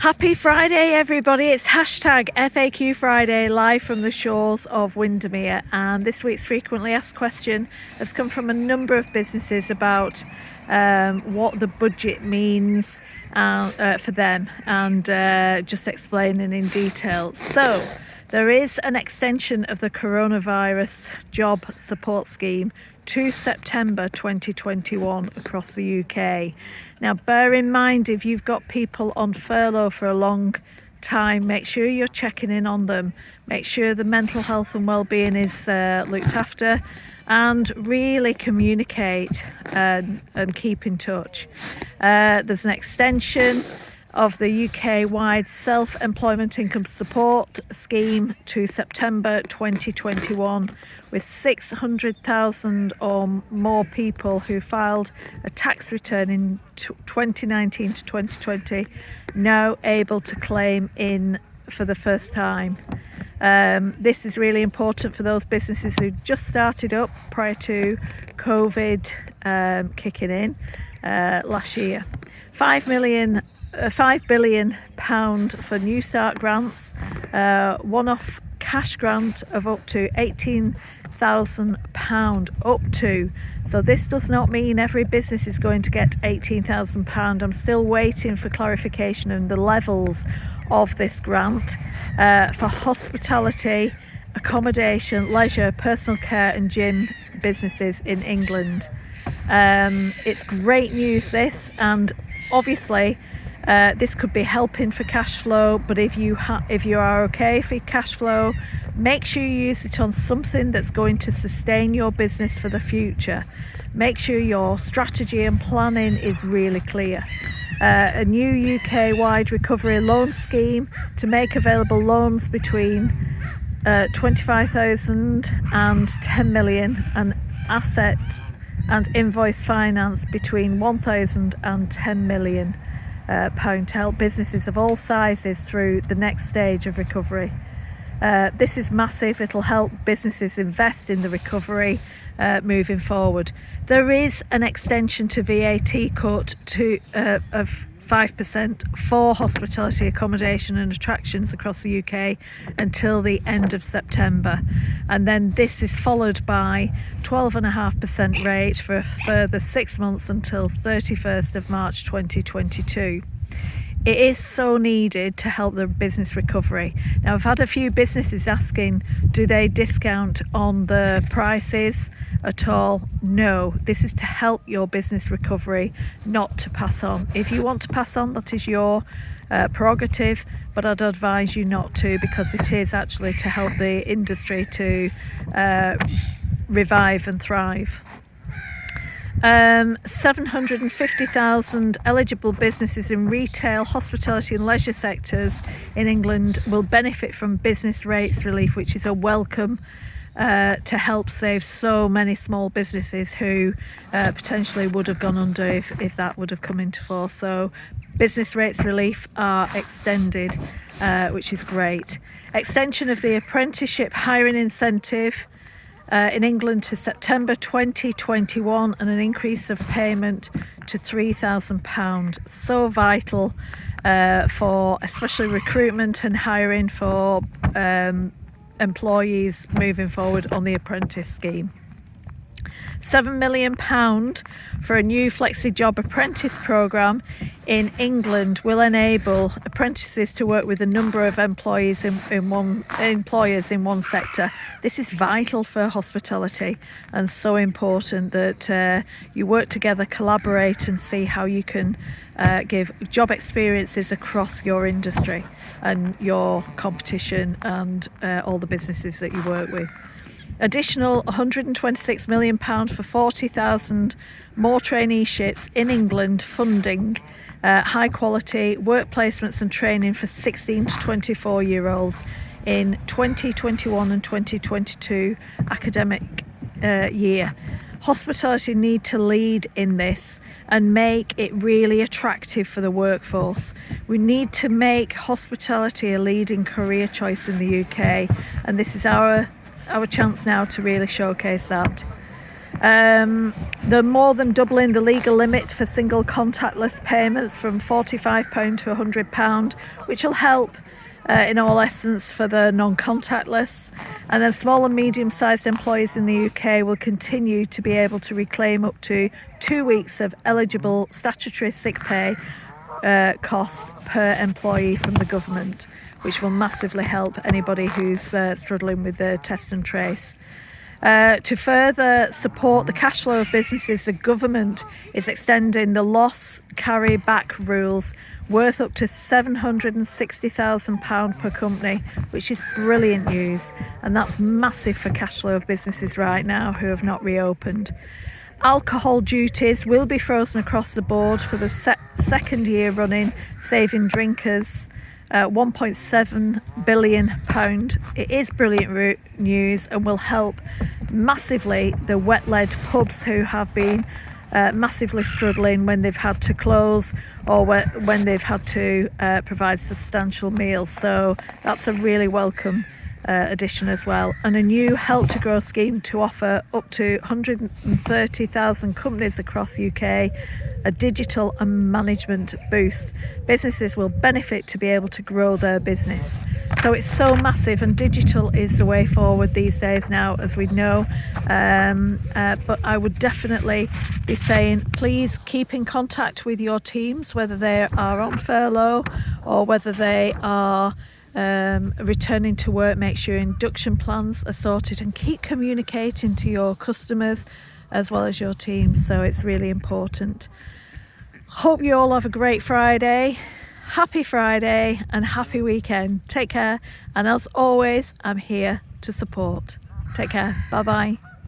Happy Friday, everybody. It's hashtag FAQ Friday, live from the shores of Windermere. And this week's frequently asked question has come from a number of businesses about what the budget means for them, and just explaining in detail. So there is an extension of the coronavirus job support scheme to September 2021 across the UK. Now, bear in mind, if you've got people on furlough for a long time, make sure you're checking in on them. Make sure the mental health and well-being is looked after, and really communicate and keep in touch. There's an extension of the UK-wide self-employment income support scheme to September 2021, with 600,000 or more people who filed a tax return in 2019 to 2020 now able to claim in for the first time. This is really important for those businesses who just started up prior to COVID kicking in last year. £5 billion for New Start grants, one-off cash grant of up to £18,000 up to. So this does not mean every business is going to get £18,000. I'm still waiting for clarification on the levels of this grant for hospitality, accommodation, leisure, personal care and gym businesses in England. It's great news, this, and obviously this could be helping for cash flow, but if you are okay for cash flow, make sure you use it on something that's going to sustain your business for the future. Make sure your strategy and planning is really clear. A new UK-wide recovery loan scheme to make available loans between 25,000 and 10 million, and asset and invoice finance between 1,000 and 10 million pound to help businesses of all sizes through the next stage of recovery. This is massive. It'll help businesses invest in the recovery moving forward. There is an extension to VAT cut of 5% for hospitality, accommodation and attractions across the UK until the end of September, and then this is followed by 12.5% rate for a further 6 months until 31st of March 2022. It is so needed to help the business recovery. Now, I've had a few businesses asking, do they discount on the prices at all? No, this is to help your business recovery, not to pass on. If you want to pass on, that is your prerogative, but I'd advise you not to, because it is actually to help the industry to revive and thrive. 750,000 eligible businesses in retail, hospitality and leisure sectors in England will benefit from business rates relief, which is a welcome to help save so many small businesses who potentially would have gone under if that would have come into force. So business rates relief are extended, which is great. Extension of the apprenticeship hiring incentive in England to September 2021, and an increase of payment to £3,000. So vital for especially recruitment and hiring for employees moving forward on the apprentice scheme. £7 million for a new flexi-job apprentice programme in England will enable apprentices to work with a number of employers in one sector. This is vital for hospitality, and so important that you work together, collaborate and see how you can give job experiences across your industry and your competition and all the businesses that you work with. Additional £126 million for 40,000 more traineeships in England, funding high quality work placements and training for 16 to 24 year olds in 2021 and 2022 academic year. Hospitality need to lead in this and make it really attractive for the workforce. We need to make hospitality a leading career choice in the UK, and this is our chance now to really showcase that. They're more than doubling the legal limit for single contactless payments from £45 to £100, which will help in all essence for the non-contactless. And then small and medium-sized employees in the UK will continue to be able to reclaim up to 2 weeks of eligible statutory sick pay cost per employee from the government, which will massively help anybody who's struggling with the test and trace. To further support the cash flow of businesses, the government is extending the loss carry back rules worth up to £760,000 per company, which is brilliant news, and that's massive for cash flow of businesses right now who have not reopened. Alcohol duties will be frozen across the board for the second year running, saving drinkers £1.7 billion. It is brilliant news and will help massively the wet-led pubs who have been massively struggling when they've had to close or when they've had to provide substantial meals. So that's a really welcome addition as well, and a new Help to Grow scheme to offer up to 130,000 companies across UK a digital and management boost. Businesses will benefit to be able to grow their business. So it's so massive, and digital is the way forward these days now, as we know. But I would definitely be saying, please keep in contact with your teams, whether they are on furlough or whether they are returning to work. Make sure induction plans are sorted and keep communicating to your customers as well as your team. So it's really important. Hope you all have a great Friday. Happy Friday and happy weekend. Take care, and as always, I'm here to support. Take care. Bye bye.